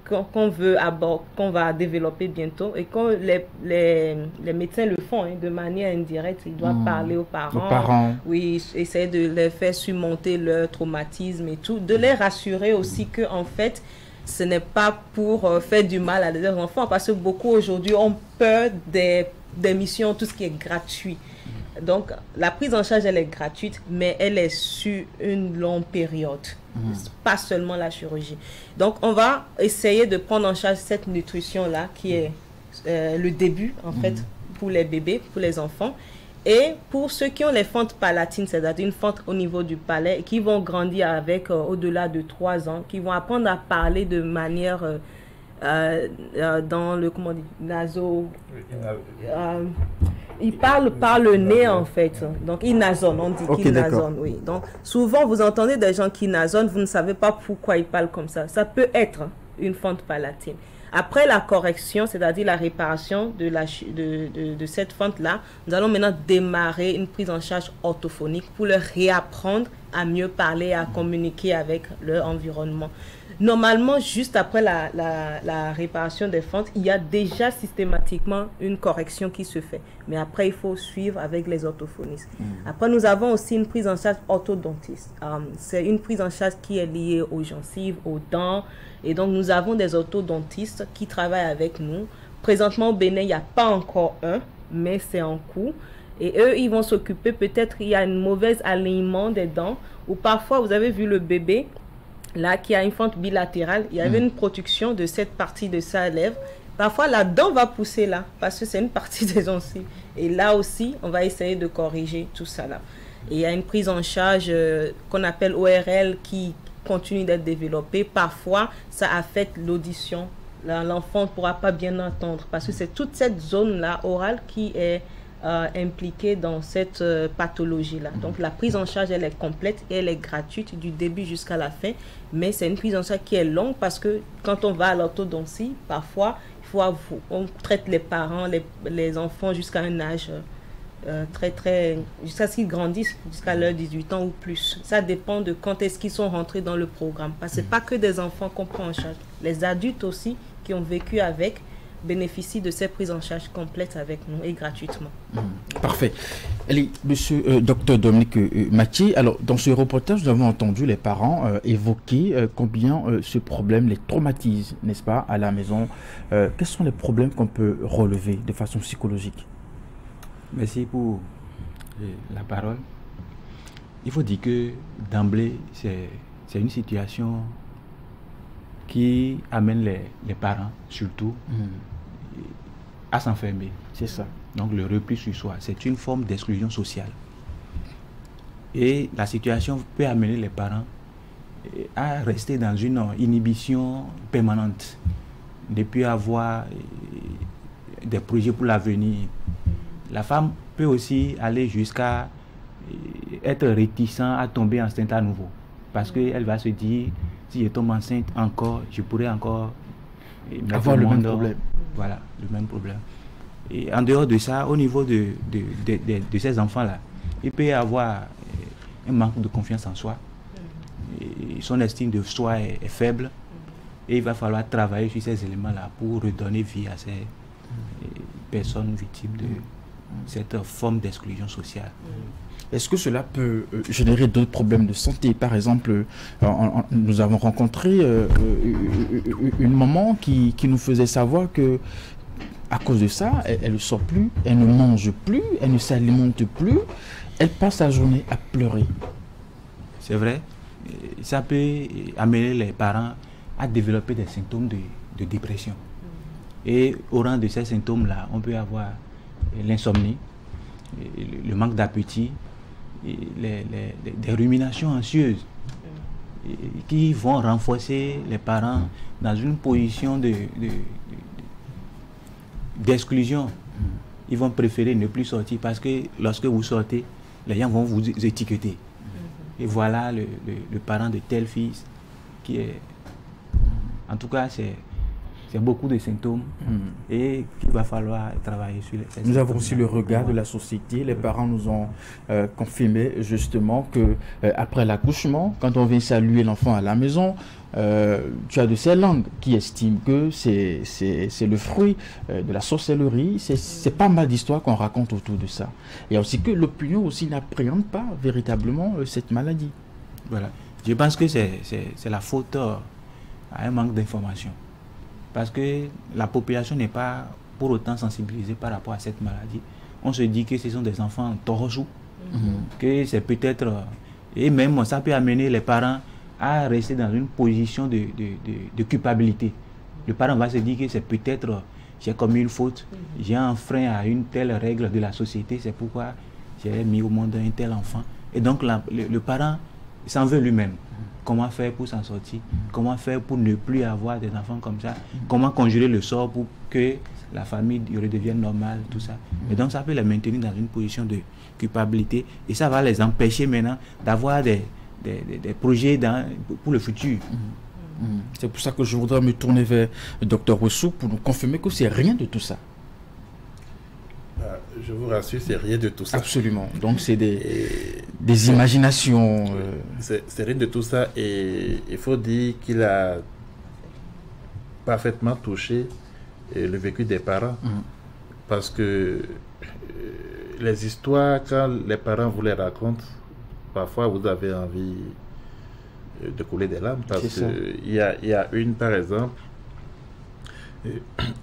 Speaker 9: qu'on va développer bientôt, et quand les médecins le font de manière indirecte, ils doivent parler aux parents, oui, essayer de les faire surmonter leur traumatisme et tout, de les rassurer aussi que en fait ce n'est pas pour faire du mal à leurs enfants, parce que beaucoup aujourd'hui ont peur des missions, tout ce qui est gratuit. Donc, la prise en charge, elle est gratuite, mais elle est sur une longue période, pas seulement la chirurgie. Donc, on va essayer de prendre en charge cette nutrition-là, qui est le début, en fait, pour les bébés, pour les enfants. Et pour ceux qui ont les fentes palatines, c'est-à-dire une fente au niveau du palais, et qui vont grandir avec au-delà de 3 ans, qui vont apprendre à parler de manière... dans le, comment on dit, naso... ils parlent par le nez, en fait. Donc, ils nasonnent, on dit qu'ils nasonnent, oui. Donc, souvent, vous entendez des gens qui nasonnent, vous ne savez pas pourquoi ils parlent comme ça. Ça peut être une fente palatine. Après la correction, c'est-à-dire la réparation de cette fente-là, nous allons maintenant démarrer une prise en charge orthophonique pour leur réapprendre à mieux parler, à communiquer avec leur environnement. Normalement, juste après la réparation des fentes, il y a déjà systématiquement une correction qui se fait. Mais après, il faut suivre avec les orthophonistes. Après, nous avons aussi une prise en charge orthodontiste. C'est une prise en charge qui est liée aux gencives, aux dents. Et donc, nous avons des orthodontistes qui travaillent avec nous. Présentement, au Bénin, il n'y a pas encore un, mais c'est en cours. Et eux, ils vont s'occuper, peut-être il y a un mauvais alignement des dents, ou parfois, vous avez vu le bébé, là, qui a une fente bilatérale, il y avait une production de cette partie de sa lèvre. Parfois, la dent va pousser là, parce que c'est une partie des gencives. Et là aussi, on va essayer de corriger tout ça là. Et il y a une prise en charge qu'on appelle ORL qui continue d'être développée. Parfois, ça affecte l'audition. L'enfant ne pourra pas bien entendre, parce que c'est toute cette zone-là orale qui est impliquée dans cette pathologie-là. Donc, la prise en charge, elle est complète et elle est gratuite du début jusqu'à la fin. Mais c'est une prise en charge qui est longue, parce que quand on va à l'orthodontie, parfois, on traite les parents, les enfants jusqu'à un âge jusqu'à ce qu'ils grandissent, jusqu'à leurs 18 ans ou plus. Ça dépend de quand est-ce qu'ils sont rentrés dans le programme. Parce que ce n'est pas que des enfants qu'on prend en charge. Les adultes aussi qui ont vécu avec bénéficient de ces prises en charge complètes avec nous et gratuitement.
Speaker 1: Parfait. Allez, monsieur Dr Dominique Mathieu, alors dans ce reportage, nous avons entendu les parents évoquer combien ce problème les traumatise, n'est-ce pas, à la maison. Quels sont les problèmes qu'on peut relever de façon psychologique?
Speaker 10: Merci pour la parole. Il faut dire que d'emblée, c'est une situation qui amène les parents, surtout, à s'enfermer.
Speaker 1: C'est ça.
Speaker 10: Donc le repli sur soi, c'est une forme d'exclusion sociale. Et la situation peut amener les parents à rester dans une inhibition permanente, ne plus avoir des projets pour l'avenir. La femme peut aussi aller jusqu'à être réticente à tomber enceinte à nouveau, parce qu'elle va se dire, si je tombe enceinte encore, je pourrais encore
Speaker 1: avoir le même problème.
Speaker 10: Voilà, le même problème. Et en dehors de ça, au niveau de ces enfants-là, il peut y avoir un manque de confiance en soi. Et son estime de soi est faible. Et il va falloir travailler sur ces éléments-là pour redonner vie à ces personnes victimes de cette forme d'exclusion sociale.
Speaker 1: Est-ce que cela peut générer d'autres problèmes de santé? Par exemple, nous avons rencontré une maman qui nous faisait savoir que à cause de ça, elle ne sort plus, elle ne mange plus, elle ne s'alimente plus, elle passe sa journée à pleurer.
Speaker 10: C'est vrai, ça peut amener les parents à développer des symptômes de dépression. Et au rang de ces symptômes-là, on peut avoir l'insomnie, le manque d'appétit, des ruminations anxieuses qui vont renforcer les parents dans une position d'exclusion. ils vont préférer ne plus sortir parce que lorsque vous sortez, les gens vont vous étiqueter. Et voilà le parent de tel fils qui est... En tout cas, c'est beaucoup de symptômes et qu'il va falloir travailler sur les symptômes.
Speaker 1: Nous avons aussi le regard de la société. Les parents nous ont confirmé justement que après l'accouchement, quand on vient saluer l'enfant à la maison, tu as de ces langues qui estiment que c'est le fruit de la sorcellerie. C'est pas mal d'histoires qu'on raconte autour de ça. Et aussi que l'opinion aussi n'appréhende pas véritablement cette maladie.
Speaker 10: Voilà. Je pense que c'est la faute à un manque d'information. Parce que la population n'est pas pour autant sensibilisée par rapport à cette maladie. On se dit que ce sont des enfants torchous, que c'est peut-être... Et même ça peut amener les parents à rester dans une position de culpabilité. Le parent va se dire que c'est peut-être j'ai commis une faute, j'ai enfreint à une telle règle de la société, c'est pourquoi j'ai mis au monde un tel enfant. Et donc le parent s'en veut lui-même. Comment faire pour s'en sortir? Comment faire pour ne plus avoir des enfants comme ça? Comment conjurer le sort pour que la famille redevienne normale, tout ça? Et donc ça peut les maintenir dans une position de culpabilité et ça va les empêcher maintenant d'avoir des projets pour le futur.
Speaker 1: C'est pour ça que je voudrais me tourner vers le Dr Ouessou pour nous confirmer que c'est rien de tout ça.
Speaker 4: Je vous rassure, c'est rien de tout ça.
Speaker 1: Absolument. Donc c'est des imaginations.
Speaker 4: C'est rien de tout ça et il faut dire qu'il a parfaitement touché le vécu des parents. Parce que les histoires, quand les parents vous les racontent, parfois vous avez envie de couler des larmes. Parce qu'il y a une, par exemple,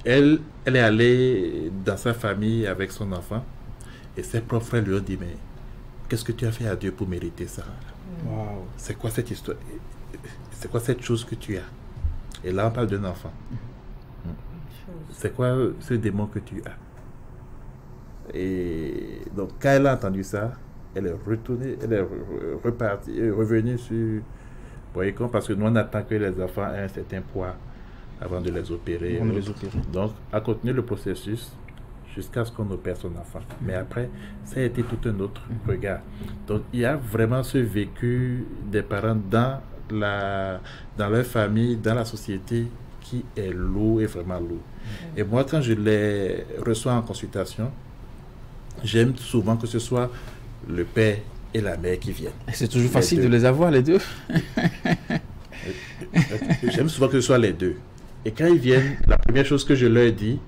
Speaker 4: elle est allée dans sa famille avec son enfant et ses propres frères lui ont dit mais qu'est-ce que tu as fait à Dieu pour mériter ça? C'est quoi cette histoire? C'est quoi cette chose que tu as? Et là on parle d'un enfant. C'est quoi ce démon que tu as? Et donc quand elle a entendu ça, elle est retournée, elle est revenue sur Boycon parce que nous on attend que les enfants aient un certain poids avant de les opérer. Donc, à continuer le processus jusqu'à ce qu'on opère son enfant. Mais après, ça a été tout un autre regard. Donc, il y a vraiment ce vécu des parents dans leur famille, dans la société, qui est lourd et vraiment lourd. Et moi, quand je les reçois en consultation, j'aime souvent que ce soit le père et la mère qui viennent.
Speaker 1: C'est toujours facile de les avoir, les deux.
Speaker 4: J'aime souvent que ce soit les deux. Et quand ils viennent, la première chose que je leur dis,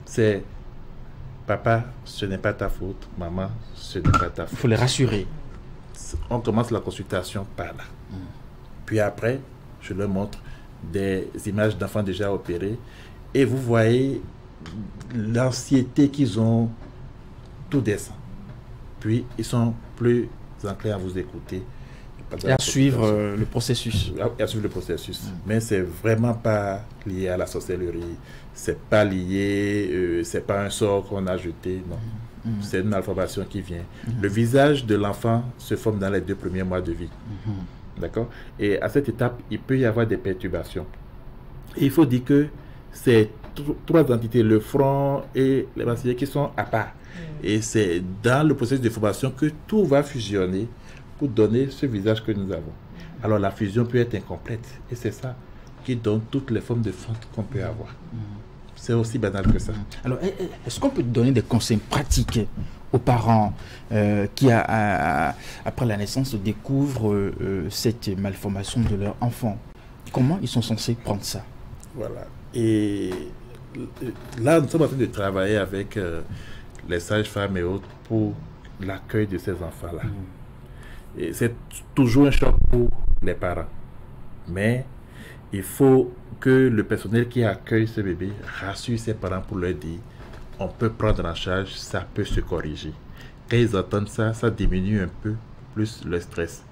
Speaker 4: c'est papa, ce n'est pas ta faute, maman, ce n'est pas ta faute.
Speaker 1: Il faut les rassurer.
Speaker 4: On commence la consultation par là. Puis après, je leur montre des images d'enfants déjà opérés et vous voyez l'anxiété qu'ils ont, tout descend. Puis ils sont plus enclins à vous écouter.
Speaker 1: Et à suivre le processus.
Speaker 4: À suivre le processus. Mais c'est vraiment pas lié à la sorcellerie. C'est pas lié, c'est pas un sort qu'on a jeté, non. C'est une malformation qui vient. Le visage de l'enfant se forme dans les 2 premiers mois de vie. D'accord? Et à cette étape, il peut y avoir des perturbations. Et il faut dire que c'est 3 entités, le front et les bacillés qui sont à part. Et c'est dans le processus de formation que tout va fusionner pour donner ce visage que nous avons. Alors la fusion peut être incomplète et c'est ça qui donne toutes les formes de fente qu'on peut avoir. C'est aussi banal que ça.
Speaker 1: Alors est-ce qu'on peut donner des conseils pratiques aux parents qui après la naissance découvrent cette malformation de leur enfant? Comment ils sont censés prendre ça?
Speaker 4: Voilà. Et là nous sommes en train de travailler avec les sages-femmes et autres pour l'accueil de ces enfants-là. Et c'est toujours un choc pour les parents. Mais il faut que le personnel qui accueille ce bébé rassure ses parents pour leur dire on peut prendre en charge, ça peut se corriger. Quand ils entendent ça, ça diminue un peu plus le stress.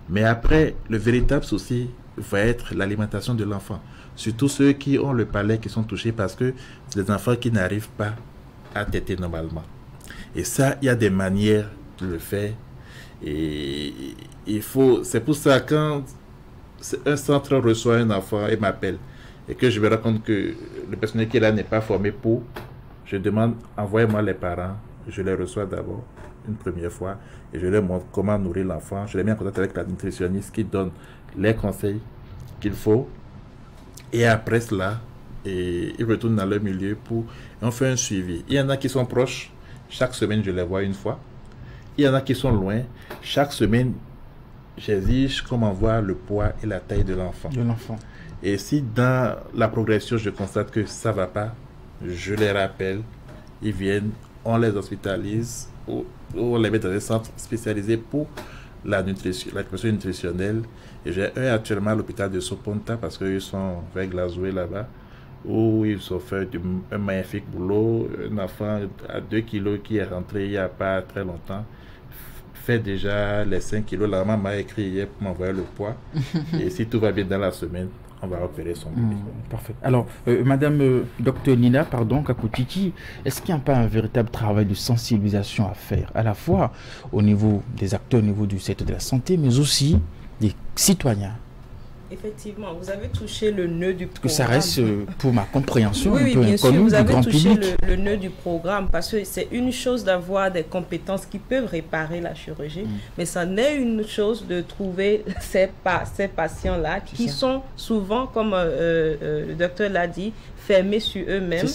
Speaker 4: Mais après, le véritable souci va être l'alimentation de l'enfant. Surtout ceux qui ont le palais qui sont touchés parce que c'est des enfants qui n'arrivent pas à téter normalement. Et ça, il y a des manières de le faire. Et il faut, c'est pour ça quand un centre reçoit un enfant et m'appelle et que je me rends compte que le personnel qui est là n'est pas formé pour, je demande, envoyez-moi les parents, je les reçois d'abord une première fois et je leur montre comment nourrir l'enfant. Je les mets en contact avec la nutritionniste qui donne les conseils qu'il faut. Et après cela, ils retournent dans leur milieu et on fait un suivi. Il y en a qui sont proches, chaque semaine je les vois une fois. Il y en a qui sont loin, chaque semaine j'exige qu'on m'envoie le poids et la taille de l'enfant. Et si dans la progression je constate que ça ne va pas, je les rappelle, ils viennent, on les hospitalise ou on les met dans des centres spécialisés pour la question nutritionnelle. Et j'ai un actuellement à l'hôpital de Soponta parce qu'ils sont vers Glazoué là-bas, où ils ont fait un magnifique boulot. Un enfant à 2 kilos qui est rentré il n'y a pas très longtemps fait déjà les 5 kilos. La maman m'a écrit hier pour m'envoyer le poids. Et si tout va bien dans la semaine, on va opérer son bébé.
Speaker 1: Parfait. Alors, Madame Dr Nina, Kakutiti, est-ce qu'il n'y a pas un véritable travail de sensibilisation à faire, à la fois au niveau des acteurs, au niveau du secteur de la santé, mais aussi des citoyens?
Speaker 9: Effectivement, vous avez touché le nœud du programme.
Speaker 1: Parce que ça reste, pour ma compréhension,
Speaker 9: oui,
Speaker 1: un peu
Speaker 9: bien sûr, vous avez touché
Speaker 1: le
Speaker 9: nœud du programme, parce que c'est une chose d'avoir des compétences qui peuvent réparer la chirurgie, mais ça n'est une chose de trouver ces patients-là qui sont souvent, comme le docteur l'a dit, fermés sur eux-mêmes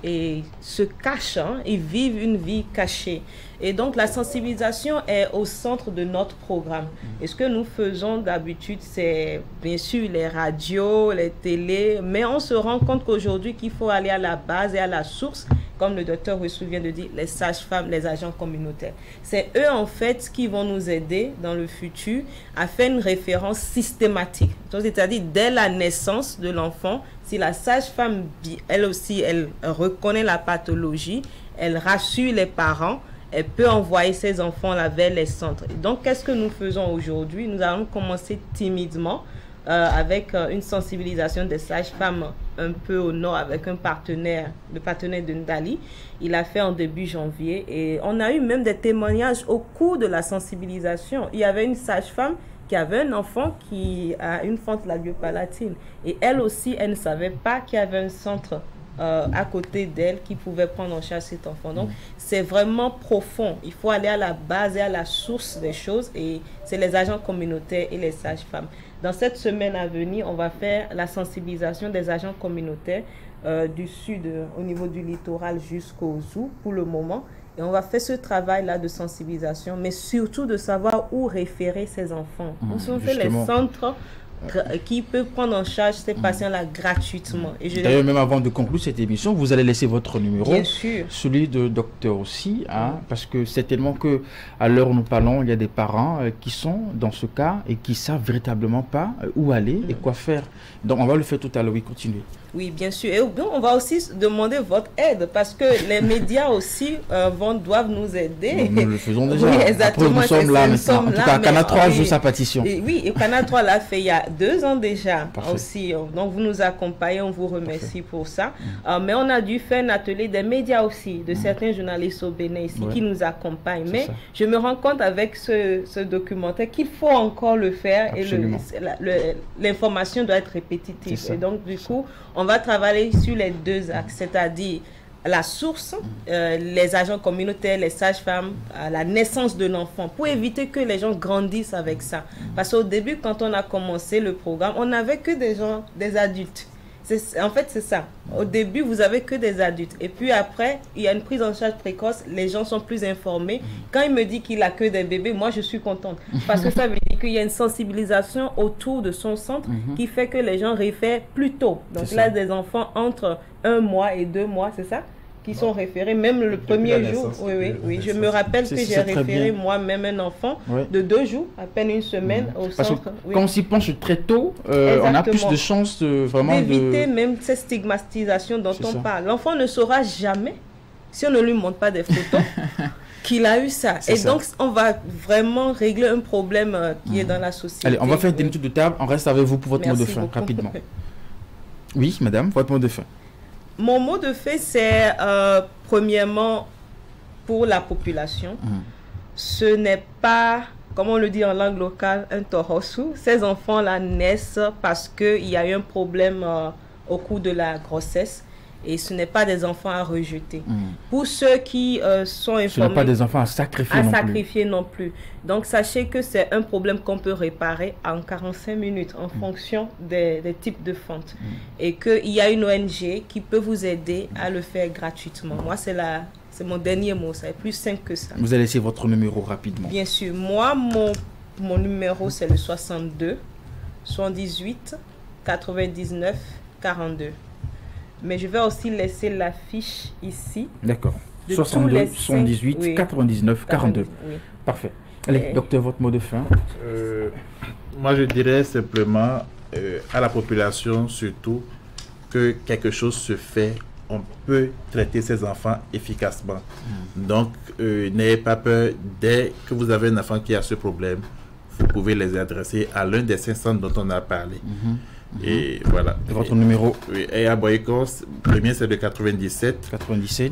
Speaker 9: et se cachent, ils vivent une vie cachée. Et donc, la sensibilisation est au centre de notre programme. Et ce que nous faisons d'habitude, c'est bien sûr les radios, les télés, mais on se rend compte qu'aujourd'hui, qu'il faut aller à la base et à la source, comme le docteur Wessou vient de dire, les sages-femmes, les agents communautaires. C'est eux, en fait, qui vont nous aider dans le futur à faire une référence systématique. C'est-à-dire, dès la naissance de l'enfant, si la sage-femme, elle aussi, elle reconnaît la pathologie, elle rassure les parents, elle peut envoyer ses enfants-là vers les centres. Et donc, qu'est-ce que nous faisons aujourd'hui? Nous allons commencer timidement avec une sensibilisation des sages-femmes un peu au nord avec un partenaire, le partenaire de Ndali. Il a fait en début janvier et on a eu même des témoignages au cours de la sensibilisation. Il y avait une sage-femme qui avait un enfant qui a une fente labiopalatine et elle aussi, elle ne savait pas qu'il y avait un centre à côté d'elle qui pouvait prendre en charge cet enfant. Donc, c'est vraiment profond. Il faut aller à la base et à la source des choses et c'est les agents communautaires et les sages-femmes. Dans cette semaine à venir, on va faire la sensibilisation des agents communautaires du sud, au niveau du littoral jusqu'au zoo pour le moment. Et on va faire ce travail-là de sensibilisation, mais surtout de savoir où référer ces enfants. On fait les centres qui peuvent prendre en charge ces patients-là gratuitement.
Speaker 1: D'ailleurs, même avant de conclure cette émission, vous allez laisser votre numéro,
Speaker 9: bien sûr,
Speaker 1: celui de docteur aussi, parce que c'est tellement que à l'heure où nous parlons, il y a des parents qui sont dans ce cas et qui savent véritablement pas où aller et quoi faire. Donc, on va le faire tout à l'heure. Oui, continuez.
Speaker 9: Oui, bien sûr. Et on va aussi demander votre aide parce que les médias aussi doivent nous aider.
Speaker 1: Nous le faisons déjà.
Speaker 9: Oui, exactement.
Speaker 1: Après, nous sommes là maintenant. En tout cas, Canal 3 joue sa pétition.
Speaker 9: Oui, et Canal 3 l'a fait il y a 2 ans déjà aussi. Donc, vous nous accompagnez, on vous remercie pour ça. Mais on a dû faire un atelier des médias aussi, de certains journalistes au Bénin ici qui nous accompagnent. Mais je me rends compte avec ce documentaire qu'il faut encore le faire.
Speaker 1: Absolument.
Speaker 9: Et l'information doit être répétitive. Et donc, du coup, on va travailler sur les 2 axes, c'est-à-dire la source, les agents communautaires, les sages-femmes, la naissance de l'enfant, pour éviter que les gens grandissent avec ça. Parce qu'au début, quand on a commencé le programme, on n'avait que des adultes. En fait, c'est ça. Au début, vous avez que des adultes. Et puis après, il y a une prise en charge précoce. Les gens sont plus informés. Quand il me dit qu'il a que des bébés, moi, je suis contente. Parce que ça veut dire qu'il y a une sensibilisation autour de son centre qui fait que les gens réfèrent plus tôt. Donc là, des enfants entre 1 mois et 2 mois, c'est ça? Qui sont référés, même le premier jour. Oui. Je me rappelle que j'ai référé moi-même un enfant de 2 jours, à peine une semaine au centre.
Speaker 1: Quand on s'y penche très tôt, on a plus de chances
Speaker 9: d'éviter même cette stigmatisation dont on parle. L'enfant ne saura jamais, si on ne lui montre pas des photos, qu'il a eu ça. Et donc, on va vraiment régler un problème qui est dans la société.
Speaker 1: Allez, on va faire une tour de table. On reste avec vous pour votre mot de fin, rapidement. Oui, madame, votre mot de fin.
Speaker 9: Mon mot de fait, c'est premièrement pour la population. Ce n'est pas, comme on le dit en langue locale, un torosu. Ces enfants-là naissent parce qu'il y a eu un problème au cours de la grossesse. Et ce n'est pas des enfants à rejeter. Pour ceux qui sont informés...
Speaker 1: Ce n'est pas des enfants à sacrifier
Speaker 9: non plus. Donc, sachez que c'est un problème qu'on peut réparer en 45 minutes en fonction des types de fentes. Et qu'il y a une ONG qui peut vous aider à le faire gratuitement. Moi, c'est mon dernier mot. C'est plus simple que ça.
Speaker 1: Vous allez laisser votre numéro rapidement.
Speaker 9: Bien sûr. Moi, mon numéro, c'est le 62 78 99 42. Mais je vais aussi laisser la fiche ici.
Speaker 1: D'accord. 62, 78, oui. 99, 42. Oui. Parfait. Allez, docteur, votre mot de fin.
Speaker 4: Moi, je dirais simplement à la population surtout que quelque chose se fait. On peut traiter ces enfants efficacement. Donc, n'ayez pas peur. Dès que vous avez un enfant qui a ce problème, vous pouvez les adresser à l'un des 5 centres dont on a parlé. Et voilà.
Speaker 1: Et votre numéro?
Speaker 4: Oui, et à Boycos, le mien c'est de 97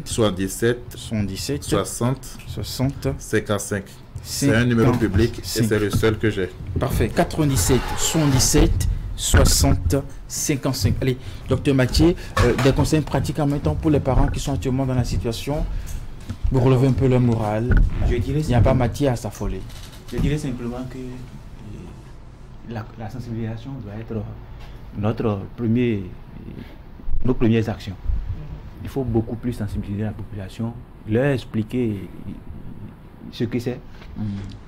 Speaker 4: 77 60 55. C'est un numéro public et c'est le seul que j'ai.
Speaker 1: Parfait. 97 77 60 55. Allez, docteur Mathieu, des conseils pratiques en même temps pour les parents qui sont actuellement dans la situation. Vous relevez un peu leur morale. Il n'y a pas matière à s'affoler.
Speaker 10: Je dirais simplement que la sensibilisation doit être nos premières actions. Il faut beaucoup plus sensibiliser la population, leur expliquer ce que c'est.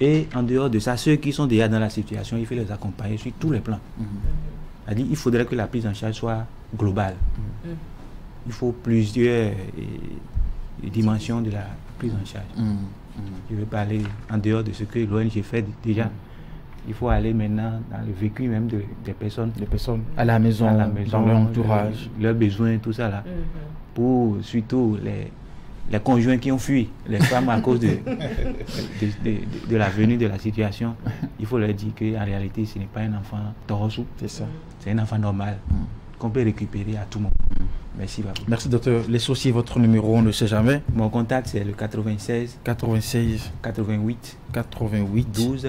Speaker 10: Et en dehors de ça, ceux qui sont déjà dans la situation, il faut les accompagner sur tous les plans. C'est-à-dire, il faudrait que la prise en charge soit globale. Il faut plusieurs dimensions de la prise en charge. Je vais parler en dehors de ce que l'ONG fait déjà. Il faut aller maintenant dans le vécu même des personnes.
Speaker 1: Des personnes à la maison, dans leur entourage.
Speaker 10: Leurs besoins, tout ça là. Pour surtout les conjoints qui ont fui, les femmes à cause de la venue de la situation. Il faut leur dire qu'en réalité, ce n'est pas un enfant torosou.
Speaker 1: C'est ça.
Speaker 10: C'est un enfant normal qu'on peut récupérer à tout moment. Merci, Babou.
Speaker 1: Merci, docteur. Les soucis, votre numéro, on ne sait jamais.
Speaker 10: Mon contact, c'est le 96 88 12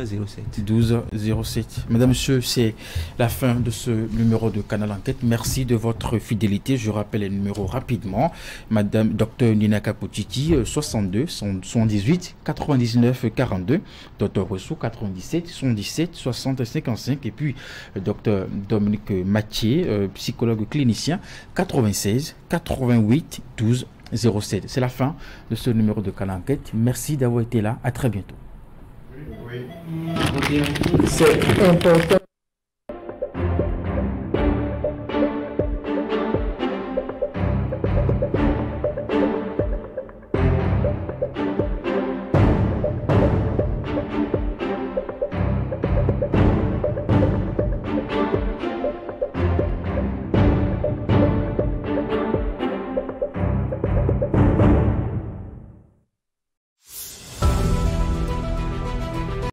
Speaker 10: 07.
Speaker 1: Mesdames, Messieurs, c'est la fin de ce numéro de Canal Enquête. Merci de votre fidélité. Je rappelle les numéros rapidement. Madame Dr Nina Kapotiti, 62 78 99 42. Dr Ressou, 97 77 60 55. Et puis, Dr Dominique Mathieu, psychologue clinicien, 96 88 12 07. C'est la fin de ce numéro de Canal Enquête. Merci d'avoir été là. À très bientôt.
Speaker 8: C'est important.